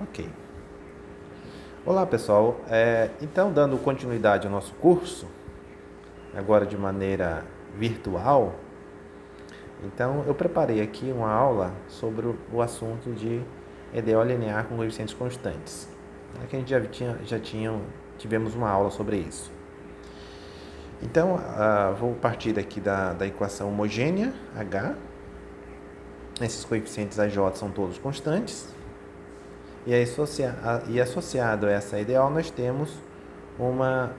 Ok. Olá, pessoal. Então, dando continuidade ao nosso curso, agora de maneira virtual, então eu preparei aqui uma aula sobre o assunto de EDO linear com coeficientes constantes. Aqui a gente tivemos uma aula sobre isso. Então, vou partir aqui da equação homogênea, H. Esses coeficientes AJ são todos constantes. E associado a essa EDO, nós temos uma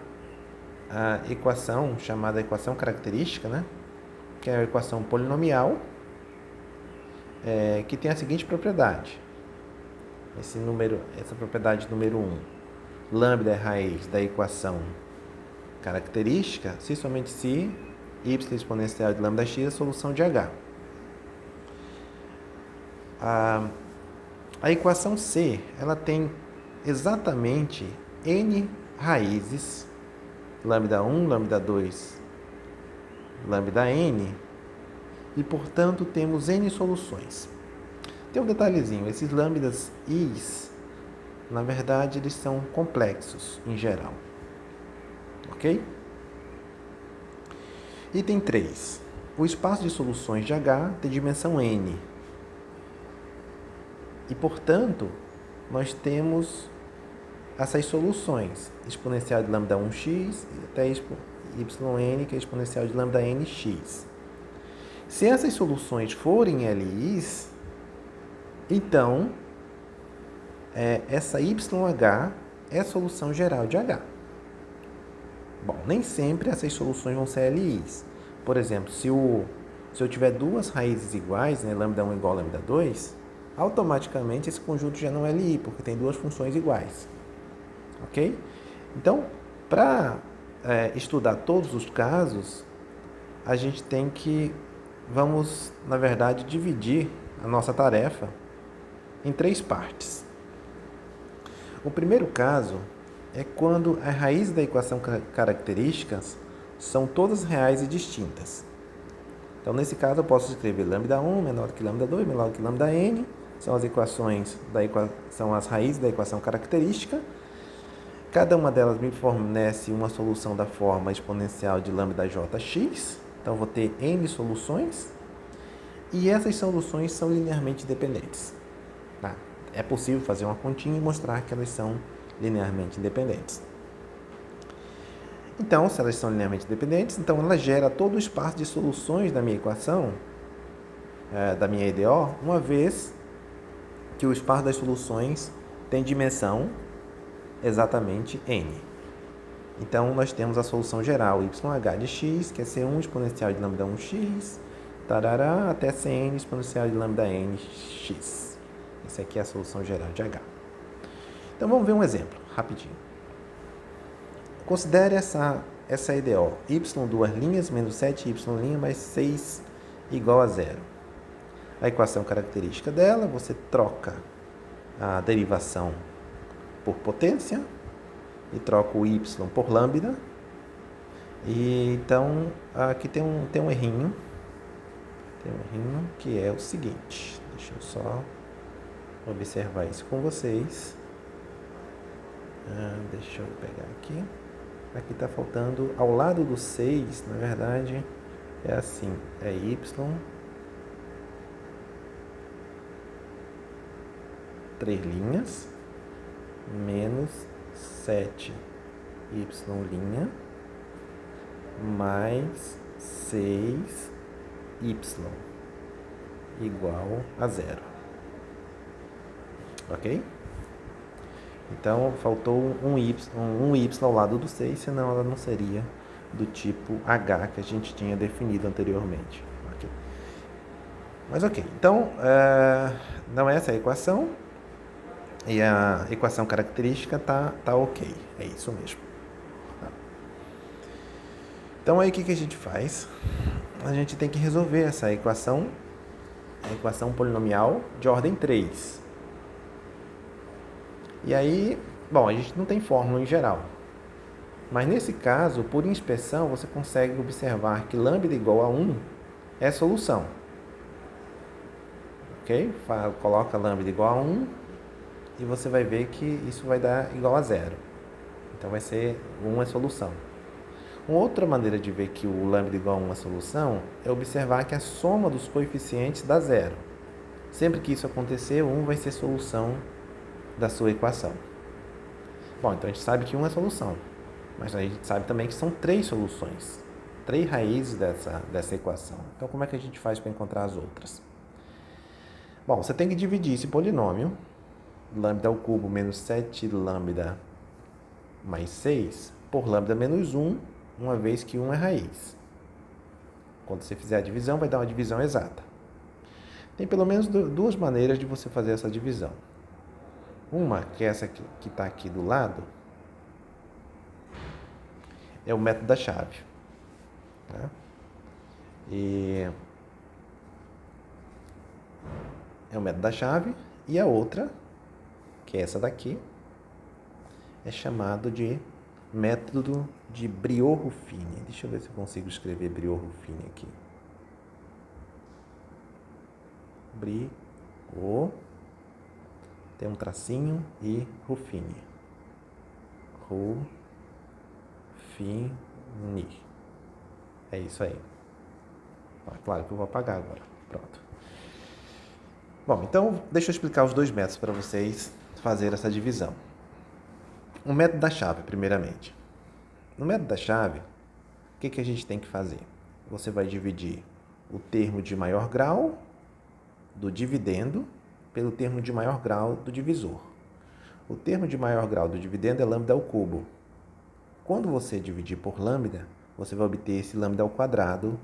equação chamada equação característica, né? Que é a equação polinomial, que tem a seguinte propriedade. Essa propriedade número 1. Lambda é raiz da equação característica se somente se y exponencial de lambda x é a solução de H. A equação C, ela tem exatamente n raízes, lambda 1, lambda 2, lambda n, e, portanto, temos n soluções. Tem um detalhezinho, esses lambdas i's, na verdade, eles são complexos, em geral. Ok? Item 3. O espaço de soluções de H tem dimensão n. E, portanto, nós temos essas soluções, exponencial de lambda 1x até yn, que é exponencial de lambda nx. Se essas soluções forem LIs, então essa YH é a solução geral de H. Bom, nem sempre essas soluções vão ser LIs. Por exemplo, se eu tiver duas raízes iguais, né, lambda 1 igual a lambda 2, automaticamente esse conjunto já não é LI, porque tem duas funções iguais. Ok? Então, para estudar todos os casos, a gente vamos, na verdade, dividir a nossa tarefa em 3 partes. O primeiro caso é quando as raízes da equação característica são todas reais e distintas. Então, nesse caso, eu posso escrever lambda 1 menor que lambda 2, menor que lambda n, são são as raízes da equação característica. Cada uma delas me fornece uma solução da forma exponencial de lambda jx. Então, vou ter n soluções. E essas soluções são linearmente dependentes. Tá? É possível fazer uma continha e mostrar que elas são linearmente independentes. Então, se elas são linearmente dependentes, então ela gera todo o espaço de soluções da minha equação, da minha EDO, uma vez que o espaço das soluções tem dimensão exatamente n. Então, nós temos a solução geral YH de x, que é C1 exponencial de lambda 1x, tarará, até Cn exponencial de lambda nx. Essa aqui é a solução geral de H. Então, vamos ver um exemplo, rapidinho. Considere essa EDO, y duas linhas menos 7y' mais 6 igual a 0. A equação característica dela, você troca a derivação por potência e troca o y por lambda. E então, aqui tem um errinho. Tem um errinho que é o seguinte. Deixa eu só observar isso com vocês. Deixa eu pegar aqui. Aqui está faltando, ao lado do 6, na verdade, é assim. É y 3 linhas menos 7y' mais 6y igual a 0. Ok? Então, faltou um y ao lado do 6, senão ela não seria do tipo H que a gente tinha definido anteriormente. Okay? Mas ok, então, não é essa a equação. E a equação característica tá ok. É isso mesmo. Tá. Então, aí o que a gente faz? A gente tem que resolver essa equação, a equação polinomial de ordem 3. E aí, bom, a gente não tem fórmula em geral. Mas nesse caso, por inspeção, você consegue observar que lambda igual a 1 é a solução. Ok? Coloca lambda igual a 1. e você vai ver que isso vai dar igual a zero. Então vai ser 1 é solução. Uma outra maneira de ver que o lambda igual a 1 é solução é observar que a soma dos coeficientes dá zero. Sempre que isso acontecer, 1 vai ser solução da sua equação. Bom, então a gente sabe que 1 é solução, mas a gente sabe também que são 3 soluções, 3 raízes dessa equação. Então como é que a gente faz para encontrar as outras? Bom, você tem que dividir esse polinômio, lambda ao cubo menos 7 lambda mais 6, por lambda menos 1, uma vez que 1 é raiz. Quando você fizer a divisão, vai dar uma divisão exata. Tem pelo menos duas maneiras de você fazer essa divisão. Uma, que é essa que está aqui do lado, é o método da chave. Tá? E é o método da chave. E a outra, que é essa daqui, é chamado de método de Briot-Ruffini. Deixa eu ver se eu consigo escrever Briot-Ruffini aqui. Briot, tem um tracinho, e Ruffini. Ruffini. É isso aí. Claro que eu vou apagar agora. Pronto. Bom, então deixa eu explicar os dois métodos para vocês fazerem essa divisão. O método da chave, primeiramente. No método da chave, o que a gente tem que fazer? Você vai dividir o termo de maior grau do dividendo pelo termo de maior grau do divisor. O termo de maior grau do dividendo é lambda ao cubo. Quando você dividir por lambda, você vai obter esse lambda ao quadrado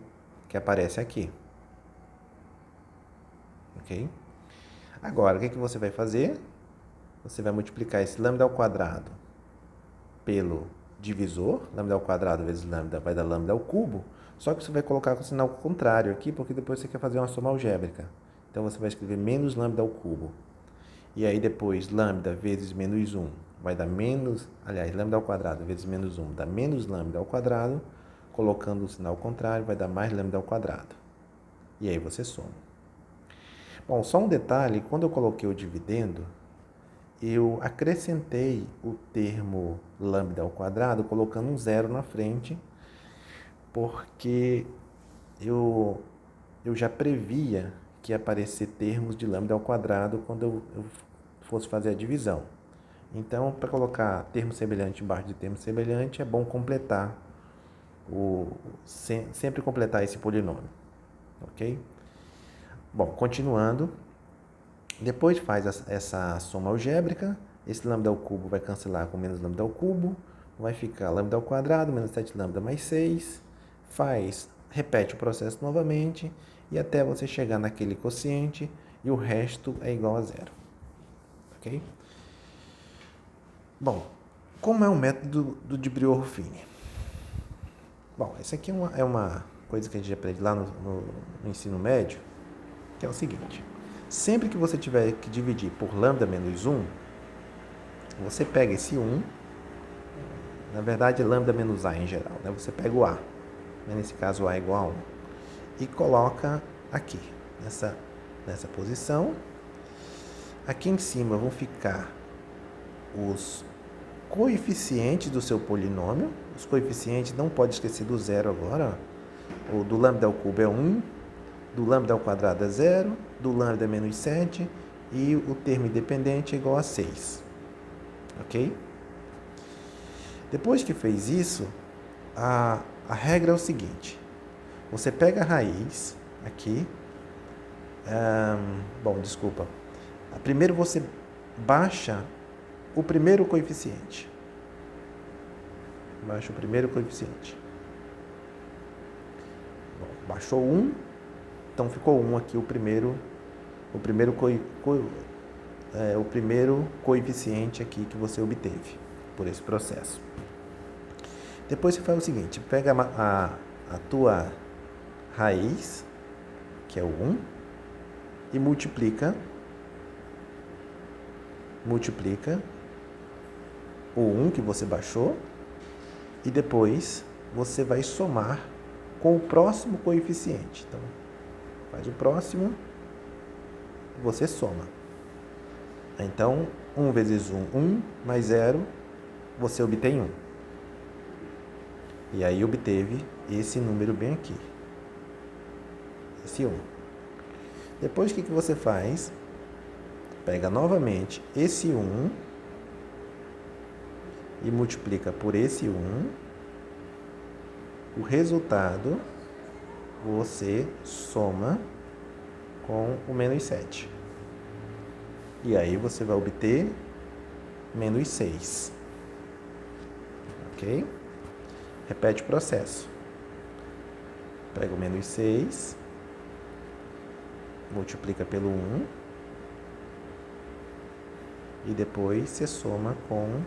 que aparece aqui. Ok? Agora, o que você vai fazer? Você vai multiplicar esse lambda ao quadrado pelo divisor. Lambda ao quadrado vezes lambda vai dar lambda ao cubo. Só que você vai colocar com o sinal contrário aqui, porque depois você quer fazer uma soma algébrica. Então, você vai escrever menos lambda ao cubo. E aí, depois, lambda vezes menos 1 vai dar menos... Aliás, lambda ao quadrado vezes menos 1 dá menos lambda ao quadrado. Colocando o sinal contrário, vai dar mais lambda ao quadrado. E aí, você soma. Bom, só um detalhe. Quando eu coloquei o dividendo, eu acrescentei o termo lambda ao quadrado, colocando um zero na frente, porque eu já previa que ia aparecer termos de lambda ao quadrado quando eu fosse fazer a divisão. Então, para colocar termo semelhante embaixo de termo semelhante, é bom completar, sempre completar esse polinômio. Ok? Bom, continuando, depois faz essa soma algébrica, esse lambda ao cubo vai cancelar com menos lambda ao cubo, vai ficar lambda ao quadrado, menos 7 lambda mais 6, repete o processo novamente, e até você chegar naquele quociente, e o resto é igual a zero. Ok? Bom, como é o método de Briot-Ruffini? Bom, essa aqui é uma coisa que a gente aprende lá no ensino médio, que é o seguinte: sempre que você tiver que dividir por lambda menos 1, você pega esse 1, na verdade é lambda menos a em geral, né? Você pega o a, nesse caso a é igual a 1, e coloca aqui, nessa posição. Aqui em cima vão ficar os coeficientes do seu polinômio. Os coeficientes, não pode esquecer do zero agora. O do lambda ao cubo é 1, do lambda ao quadrado é 0, do lambda é menos 7 e o termo independente é igual a 6. Ok? Depois que fez isso, a regra é o seguinte: você pega a raiz aqui. Primeiro você baixa o primeiro coeficiente. Baixa o primeiro coeficiente. Bom, baixou 1, então ficou 1 aqui o primeiro coeficiente aqui que você obteve por esse processo. Depois você faz o seguinte: pega a tua raiz, que é o 1, e multiplica o 1 que você baixou, e depois você vai somar com o próximo coeficiente. Então, faz o próximo, você soma. Então, 1 vezes 1, 1, mais 0, você obtém 1. E aí obteve esse número bem aqui. Esse 1. Depois, o que você faz? Pega novamente esse 1 e multiplica por esse 1. O resultado você soma com o menos 7. E aí você vai obter menos 6. Ok? Repete o processo. Pega o menos 6, multiplica pelo 1 e depois você soma com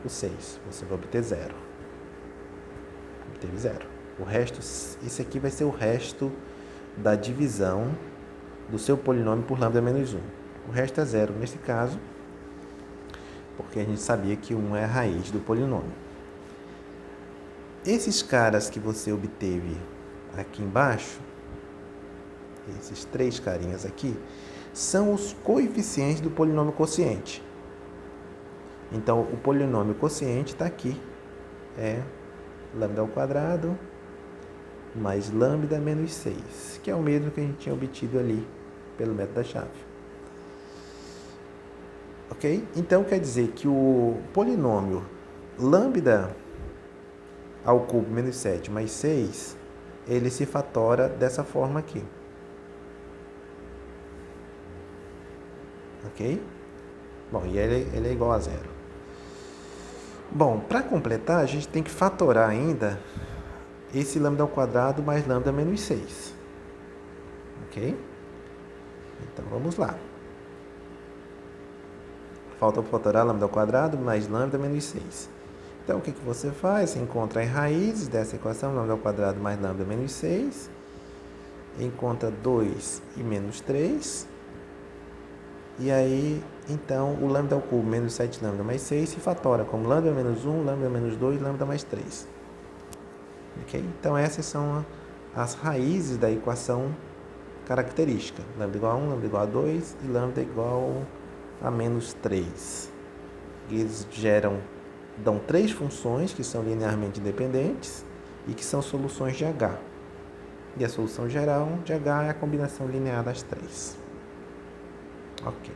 o 6. Você vai obter 0. Obteve 0. O resto, esse aqui vai ser o resto da divisão do seu polinômio por lambda menos 1. O resto é 0 nesse caso, porque a gente sabia que 1 é a raiz do polinômio. Esses caras que você obteve aqui embaixo, esses 3 carinhas aqui, são os coeficientes do polinômio quociente. Então, o polinômio quociente está aqui. É lambda ao quadrado mais lambda menos 6, que é o mesmo que a gente tinha obtido ali pelo método da chave. Ok? Então, quer dizer que o polinômio lambda ao cubo menos 7 mais 6, ele se fatora dessa forma aqui. Ok? Bom, e ele é igual a 0. Bom, para completar, a gente tem que fatorar ainda esse lambda ao quadrado mais lambda menos 6. Ok? Então, vamos lá. Falta fatorar lambda ao quadrado mais lambda menos 6. Então, o que você faz? Você encontra as raízes dessa equação, lambda ao quadrado mais lambda menos 6. Encontra 2 e menos 3. E aí, então, o lambda ao cubo menos 7 lambda mais 6 se fatora como lambda menos 1, lambda menos 2, lambda mais 3. Ok? Então, essas são as raízes da equação característica. Lambda igual a 1, lambda igual a 2 e lambda igual a menos 3. Eles dão 3 funções que são linearmente independentes e que são soluções de H. E a solução geral de H é a combinação linear das 3. Ok.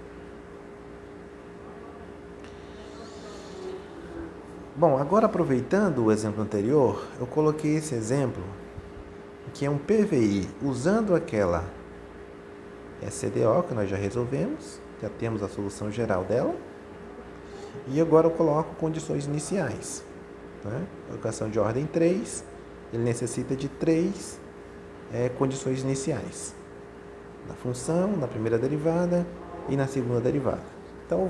Bom, agora aproveitando o exemplo anterior, eu coloquei esse exemplo, que é um PVI, usando aquela SCDO que nós já resolvemos, já temos a solução geral dela, e agora eu coloco condições iniciais. Né? A equação de ordem 3, ele necessita de 3 condições iniciais. Na função, na primeira derivada e na segunda derivada. Então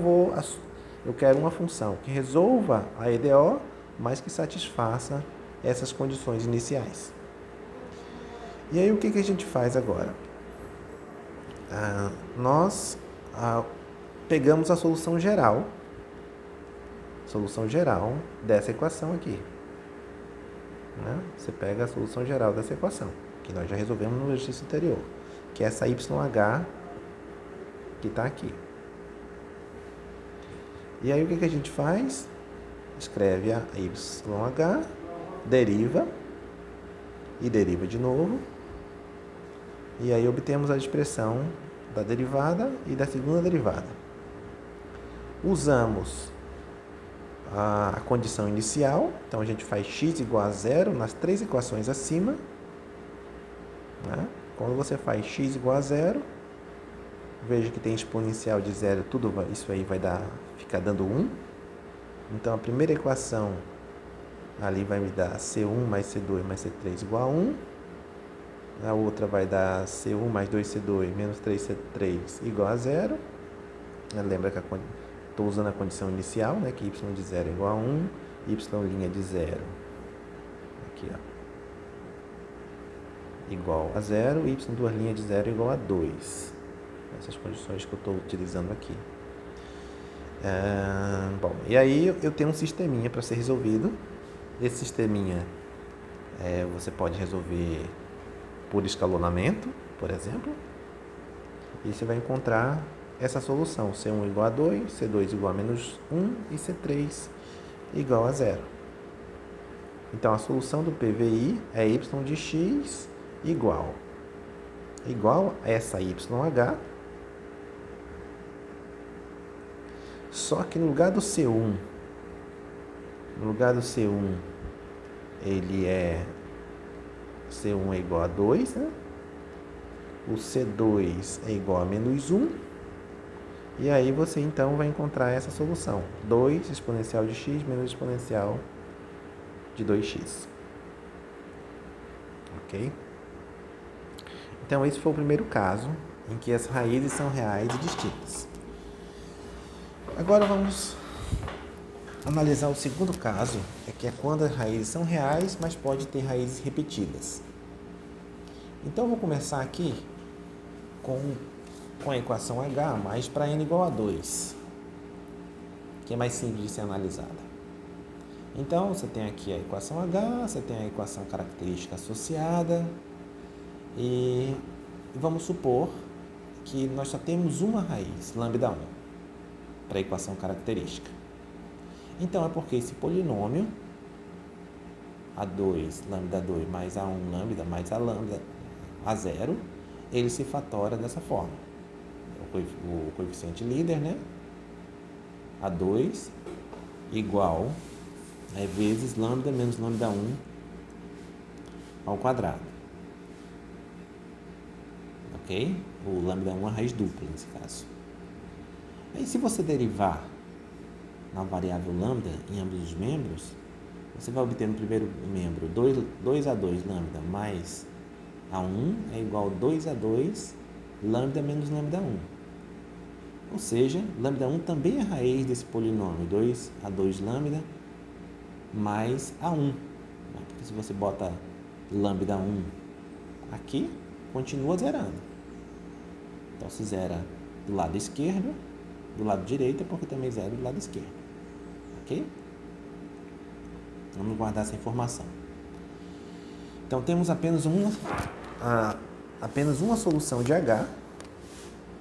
eu quero uma função que resolva a EDO, mas que satisfaça essas condições iniciais. E aí o que a gente faz agora? Nós pegamos a solução geral dessa equação aqui. Né? Você pega a solução geral dessa equação, que nós já resolvemos no exercício anterior, que é essa YH que está aqui. E aí o que a gente faz? Escreve a YH, deriva, e deriva de novo, e aí obtemos a expressão da derivada e da segunda derivada. Usamos a condição inicial, então a gente faz x igual a 0 nas 3 equações acima. Né? Quando você faz x igual a 0, veja que tem exponencial de 0, isso aí vai ficar dando 1. Então a primeira equação ali vai me dar C1 mais C2 mais C3 igual a 1. A outra vai dar C1 mais 2C2 menos 3C3 igual a 0. Lembra que estou usando a condição inicial, né, que y de 0 é igual a 1, y' de 0 aqui, ó, igual a 0, y duas linhas de 0 igual a 2. Essas condições que eu estou utilizando aqui. Bom, e aí eu tenho um sisteminha para ser resolvido. Esse sisteminha você pode resolver por escalonamento, por exemplo, e você vai encontrar essa solução, C1 igual a 2, C2 igual a menos 1 e C3 igual a 0. Então, a solução do PVI é y de x igual a essa YH, só que no lugar do C1, ele é C1 é igual a 2, né? O C2 é igual a menos 1, e aí você então vai encontrar essa solução, 2 exponencial de x menos exponencial de 2x. Ok? Então, esse foi o primeiro caso em que as raízes são reais e distintas. Agora vamos analisar o segundo caso, que é quando as raízes são reais, mas pode ter raízes repetidas. Então, eu vou começar aqui com a equação H mais para n igual a 2, que é mais simples de ser analisada. Então, você tem aqui a equação H, você tem a equação característica associada, e vamos supor que nós só temos uma raiz, lambda 1, para a equação característica. Então, é porque esse polinômio, A2, lambda 2 mais A1, lambda, mais a lambda, A0, ele se fatora dessa forma. O coeficiente líder, né? A2 igual vezes lambda menos lambda 1 ao quadrado. Ok? O lambda 1 é uma raiz dupla nesse caso. Aí, se você derivar na variável lambda em ambos os membros, você vai obter no primeiro membro 2a2 lambda mais a1 é igual a 2a2 lambda menos lambda 1. Ou seja, lambda 1 também é raiz desse polinômio, 2a2 lambda mais a1. Porque se você bota lambda 1 aqui, continua zerando. Então, se zera do lado esquerdo, do lado direito, é porque também zera do lado esquerdo. Ok? Vamos guardar essa informação. Então, temos apenas uma solução de H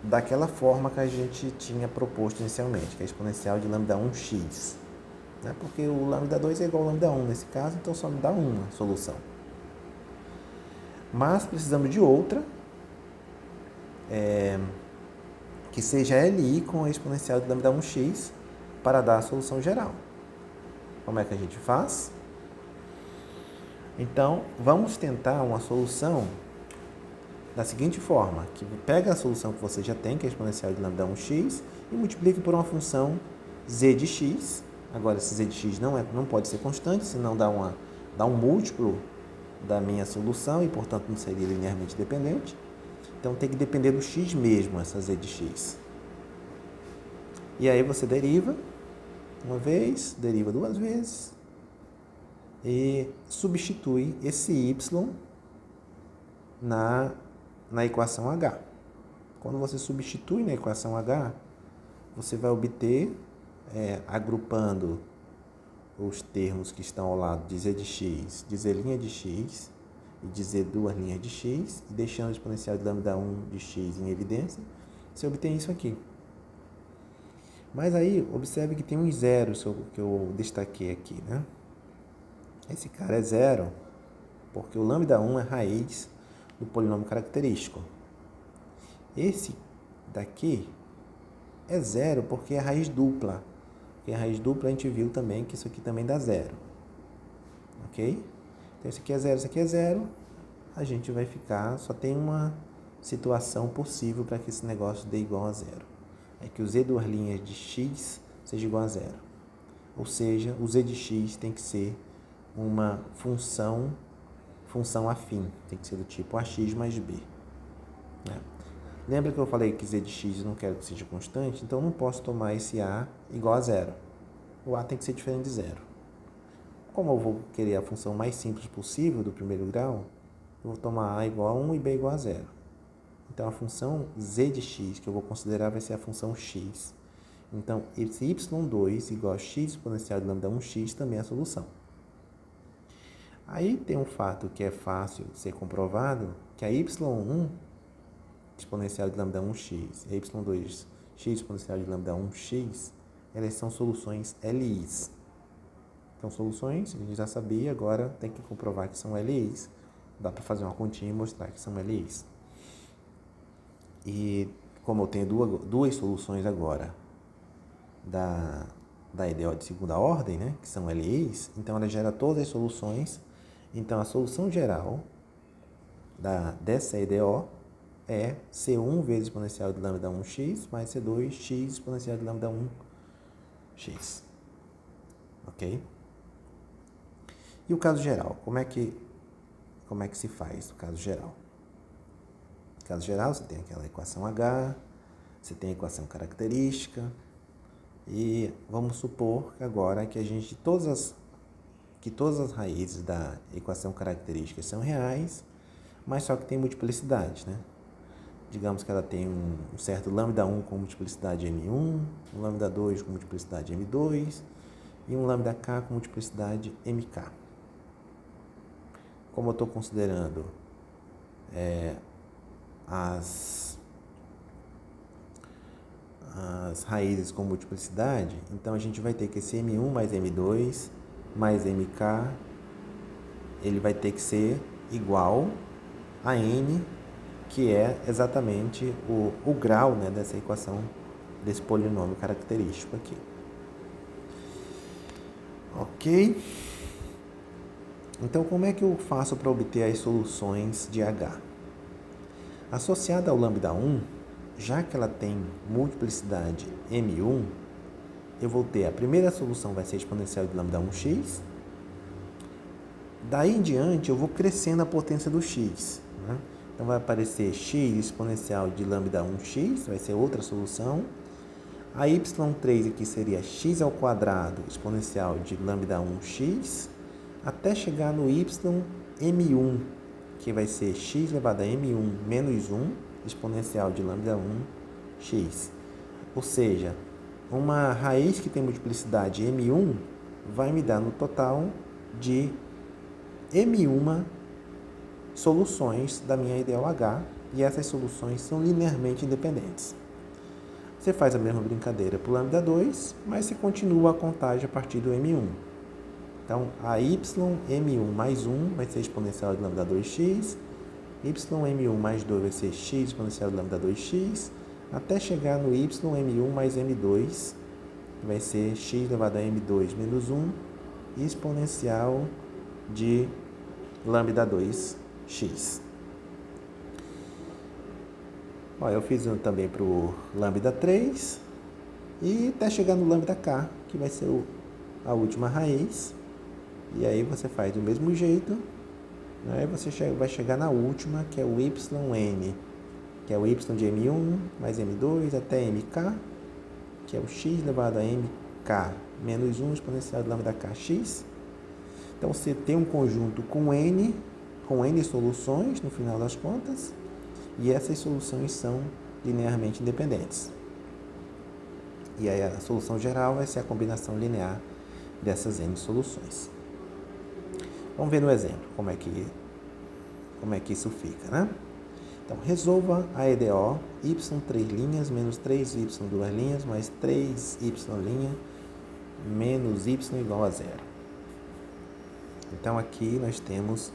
daquela forma que a gente tinha proposto inicialmente, que é a exponencial de lambda 1x. Né? Porque o lambda 2 é igual ao lambda 1 nesse caso, então só me dá uma solução. Mas precisamos de outra, que seja LI com a exponencial de lambda 1x para dar a solução geral. Como é que a gente faz? Então, vamos tentar uma solução da seguinte forma, que pega a solução que você já tem, que é a exponencial de lambda 1x, e multiplica por uma função z de x. Agora, esse z de x não pode ser constante, senão dá um múltiplo da minha solução e, portanto, não seria linearmente dependente. Então, tem que depender do x mesmo, essa z de x. E aí você deriva uma vez, deriva duas vezes e substitui esse y na equação H. Quando você substitui na equação H, você vai obter, agrupando os termos que estão ao lado de z de x, de z' de x e de z duas linhas de x, e deixando o exponencial de lambda 1 de x em evidência, você obtém isso aqui. Mas aí, observe que tem uns zeros que eu destaquei aqui, né? Esse cara é zero, porque o lambda 1 é raiz do polinômio característico. Esse daqui é zero porque é raiz dupla. Porque a raiz dupla a gente viu também que isso aqui também dá zero. Ok? Então, esse aqui é zero, esse aqui é zero. A gente vai ficar, só tem uma situação possível para que esse negócio dê igual a zero. É que o z duas linhas de x seja igual a zero. Ou seja, o z de x tem que ser uma função afim. Tem que ser do tipo ax mais b. Né? Lembra que eu falei que z de x eu não quero que seja constante? Então, eu não posso tomar esse a igual a zero. O a tem que ser diferente de zero. Como eu vou querer a função mais simples possível do primeiro grau, eu vou tomar a igual a 1 e b igual a zero. Então, a função z de x que eu vou considerar vai ser a função x. Então, esse y2 igual a x exponencial de lambda 1x também é a solução. Aí tem um fato que é fácil ser comprovado, que a y1 exponencial de lambda 1x e a y2 x exponencial de lambda 1x, elas são soluções LIs. Então, soluções, a gente já sabia, agora tem que comprovar que são LIs. Dá para fazer uma continha e mostrar que são LIs. E como eu tenho duas soluções agora da EDO de segunda ordem, né, que são LIs, então ela gera todas as soluções. Então, a solução geral dessa EDO é C1 vezes exponencial de lambda 1x mais C2 x exponencial de lambda 1x. Ok? E o caso geral? Como é que se faz o caso geral? No caso geral, você tem aquela equação H, você tem a equação característica, e vamos supor agora que todas as raízes da equação característica são reais, mas só que tem multiplicidade, né? Digamos que ela tem um certo lambda 1 com multiplicidade M1, um lambda 2 com multiplicidade M2 e um lambda K com multiplicidade MK. Como eu estou considerando as raízes com multiplicidade, então a gente vai ter que esse M1 mais M2 mais MK, ele vai ter que ser igual a N, que é exatamente o grau, né, dessa equação, desse polinômio característico aqui. Ok? Então, como é que eu faço para obter as soluções de H? Associada ao lambda 1, já que ela tem multiplicidade M1, eu vou ter a primeira solução vai ser exponencial de lambda 1x. Daí em diante, eu vou crescendo a potência do x, né? Então, vai aparecer x exponencial de lambda 1x, vai ser outra solução. A y3 aqui seria x ao quadrado exponencial de lambda 1x, até chegar no y m1, que vai ser x elevado a m1 menos 1 exponencial de lambda 1x. Ou seja, uma raiz que tem multiplicidade m1 vai me dar no total de m1 soluções da minha ideal H, e essas soluções são linearmente independentes. Você faz a mesma brincadeira para o lambda 2, mas você continua a contagem a partir do m1. Então, a m1 mais 1 vai ser exponencial de lambda 2x, m1 mais 2 vai ser x exponencial de lambda 2x, até chegar no m1 mais m2, que vai ser x elevado a m2 menos 1, exponencial de lambda 2x. Ó, eu fiz um também para o lambda 3, e até chegar no lambda k, que vai ser a última raiz. E aí você faz do mesmo jeito, aí você vai chegar na última, que é o yn, que é o y de m1 mais m2 até mk, que é o x elevado a mk menos 1 exponencial de lambda kx. Então, você tem um conjunto com n soluções no final das contas, e essas soluções são linearmente independentes. E aí a solução geral vai ser a combinação linear dessas n soluções. Vamos ver no exemplo como é que isso fica, né? Então, resolva a EDO y 3 linhas menos 3y 2 linhas mais 3y' menos y igual a zero. Então, aqui nós temos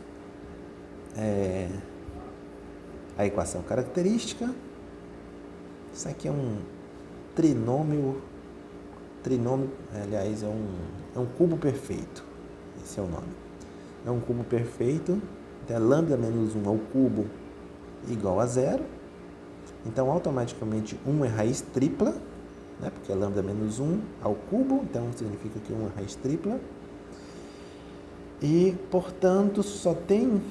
a equação característica. Isso aqui é um trinômio, aliás, é um cubo perfeito. Esse é o nome. É um cubo perfeito. Então, lambda menos 1 ao cubo igual a zero. Então, automaticamente, 1 é raiz tripla, né? Porque é lambda menos 1 ao cubo. Então, significa que 1 é raiz tripla. E, portanto, só tem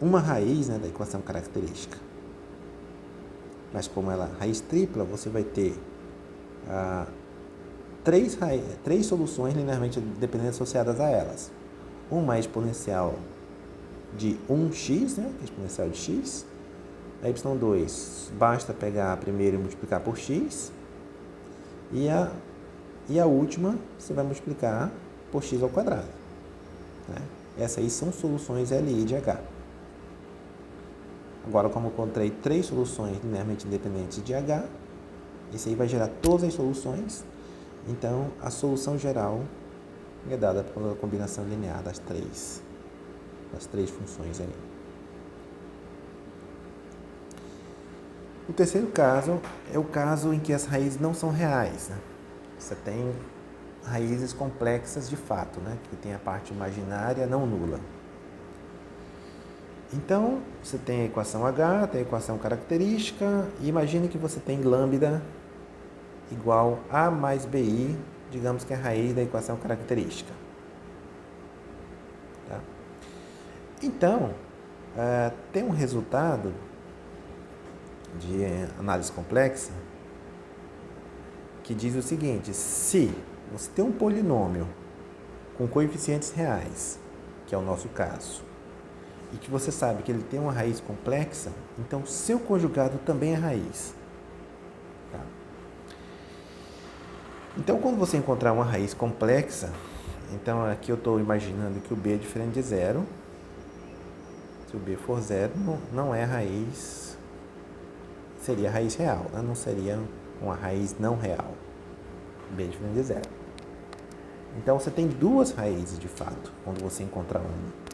uma raiz, né, da equação característica. Mas como ela é raiz tripla, você vai ter três soluções linearmente dependentes associadas a elas. Uma é exponencial de 1x, né, que é exponencial de x. A y2, basta pegar a primeira e multiplicar por x. E a última, você vai multiplicar por x ao quadrado. Né? Essas aí são soluções LI de H. Agora, como eu encontrei 3 soluções linearmente independentes de H, esse aí vai gerar todas as soluções. Então, a solução geral é dada pela combinação linear das três funções aí. O terceiro caso é o caso em que as raízes não são reais, né? Você tem raízes complexas de fato, né? Que tem a parte imaginária não nula. Então, você tem a equação H, tem a equação característica, e imagine que você tem lambda igual a mais bi, digamos que é a raiz da equação característica. Tá? Então, tem um resultado de análise complexa que diz o seguinte: se você tem um polinômio com coeficientes reais, que é o nosso caso, e que você sabe que ele tem uma raiz complexa, então seu conjugado também é raiz. Tá? Então, quando você encontrar uma raiz complexa, então aqui eu estou imaginando que o b é diferente de zero. Se o b for zero, não é raiz, seria raiz real, né? Não seria uma raiz não real. B é diferente de zero. Então, você tem duas raízes de fato, quando você encontrar uma.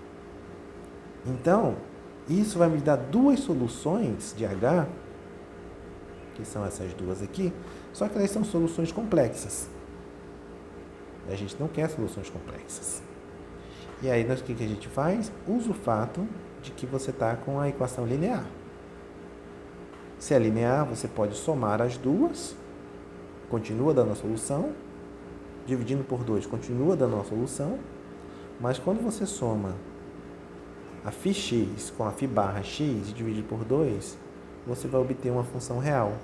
Então, isso vai me dar duas soluções de H, que são essas duas aqui, só que elas são soluções complexas. A gente não quer soluções complexas. E aí, o que a gente faz? Usa o fato de que você está com a equação linear. Se é linear, você pode somar as duas, continua dando a solução, dividindo por 2 continua dando a solução, mas quando você soma a φx com a φ barra x e divide por 2, você vai obter uma função real,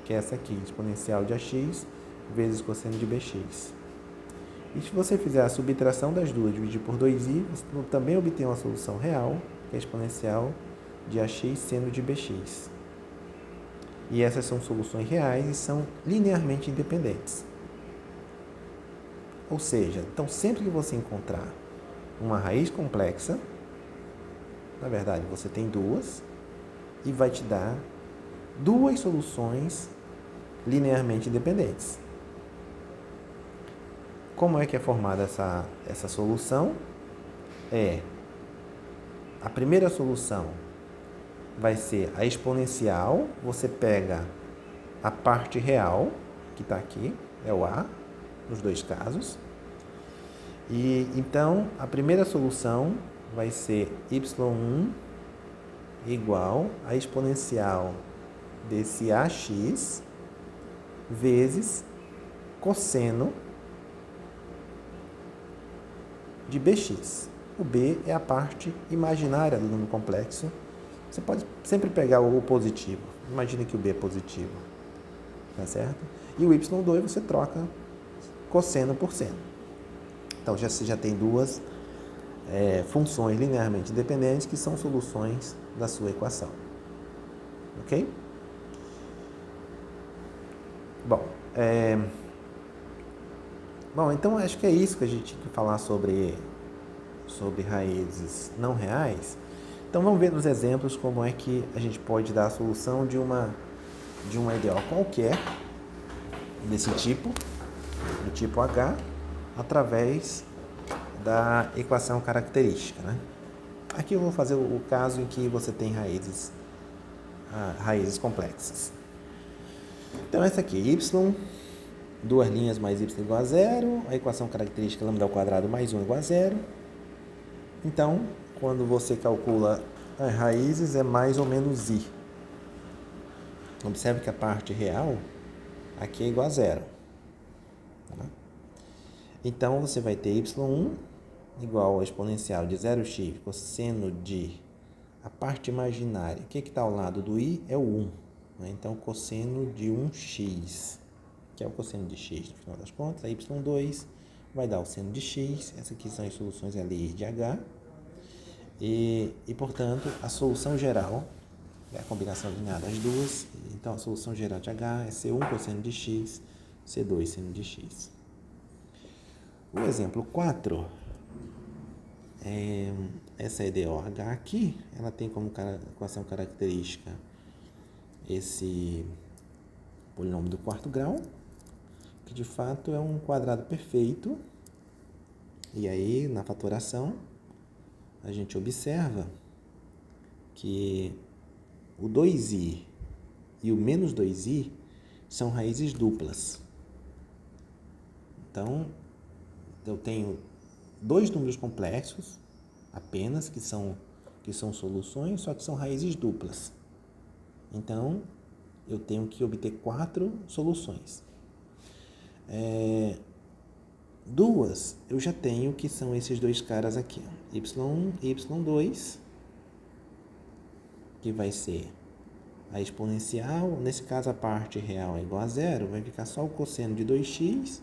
que é essa aqui, exponencial de ax vezes cosseno de bx. E se você fizer a subtração das duas, dividir por 2i, você também obtém uma solução real, que é exponencial de ax seno de bx. E essas são soluções reais e são linearmente independentes. Ou seja, então sempre que você encontrar uma raiz complexa, na verdade, você tem duas e vai te dar duas soluções linearmente independentes. Como é que é formada essa solução? A primeira solução vai ser a exponencial, você pega a parte real, que está aqui, é o A, nos dois casos. E então, a primeira solução vai ser y1 igual a exponencial desse ax vezes cosseno de bx. O b é a parte imaginária do número complexo. Você pode sempre pegar o positivo. Imagine que o b é positivo. Tá certo? E o y2 você troca cosseno por seno. Então, você já tem duas funções linearmente independentes que são soluções da sua equação. Ok? Bom, então acho que é isso que a gente tinha que falar sobre raízes não reais. Então vamos ver nos exemplos como é que a gente pode dar a solução de uma ideal qualquer desse tipo, do tipo H, através da equação característica, né? Aqui eu vou fazer o caso em que você tem raízes complexas. Então essa aqui, y, duas linhas mais y igual a zero, a equação característica lambda ao quadrado mais 1 igual a zero. Então, quando você calcula as raízes, é mais ou menos i. Observe que a parte real aqui é igual a zero. Então, você vai ter y1 igual ao exponencial de 0x cosseno de a parte imaginária. O que está ao lado do i é o 1. Né? Então, cosseno de 1x, que é o cosseno de x no final das contas. A y2 vai dar o seno de x. Essas aqui são as soluções ali de h. E, portanto, a solução geral é a combinação linear das duas. Então, a solução geral de h é C1 cosseno de x, C2 seno de x. O exemplo 4 essa EDOH aqui, ela tem como equação característica esse polinômio do quarto grau, que de fato é um quadrado perfeito. E aí, na fatoração, a gente observa que o 2i e o menos 2i são raízes duplas. Então, eu tenho dois números complexos apenas, que são soluções, só que são raízes duplas. Então, eu tenho que obter 4 soluções. Duas, eu já tenho que são esses dois caras aqui, y1 e y2, que vai ser a exponencial, nesse caso a parte real é igual a zero, vai ficar só o cosseno de 2x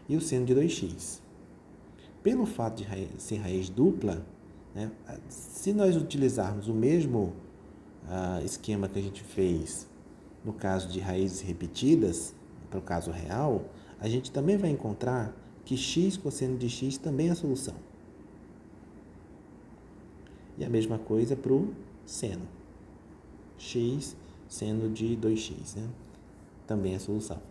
e o seno de 2x. Pelo fato de ser raiz dupla, né, se nós utilizarmos o mesmo esquema que a gente fez no caso de raízes repetidas, para o caso real, a gente também vai encontrar que x cosseno de x também é a solução. E a mesma coisa para o seno. X seno de 2x, né? Também é a solução.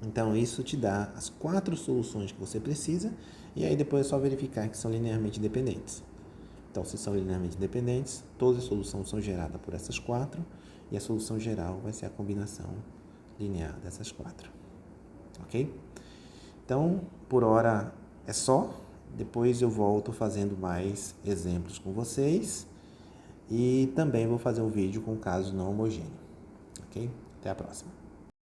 Então, isso te dá as 4 soluções que você precisa, e aí depois é só verificar que são linearmente independentes. Então, se são linearmente independentes, todas as soluções são geradas por essas 4, e a solução geral vai ser a combinação linear dessas 4. Ok? Então, por hora é só. Depois eu volto fazendo mais exemplos com vocês. E também vou fazer um vídeo com casos não homogêneos. Ok? Até a próxima.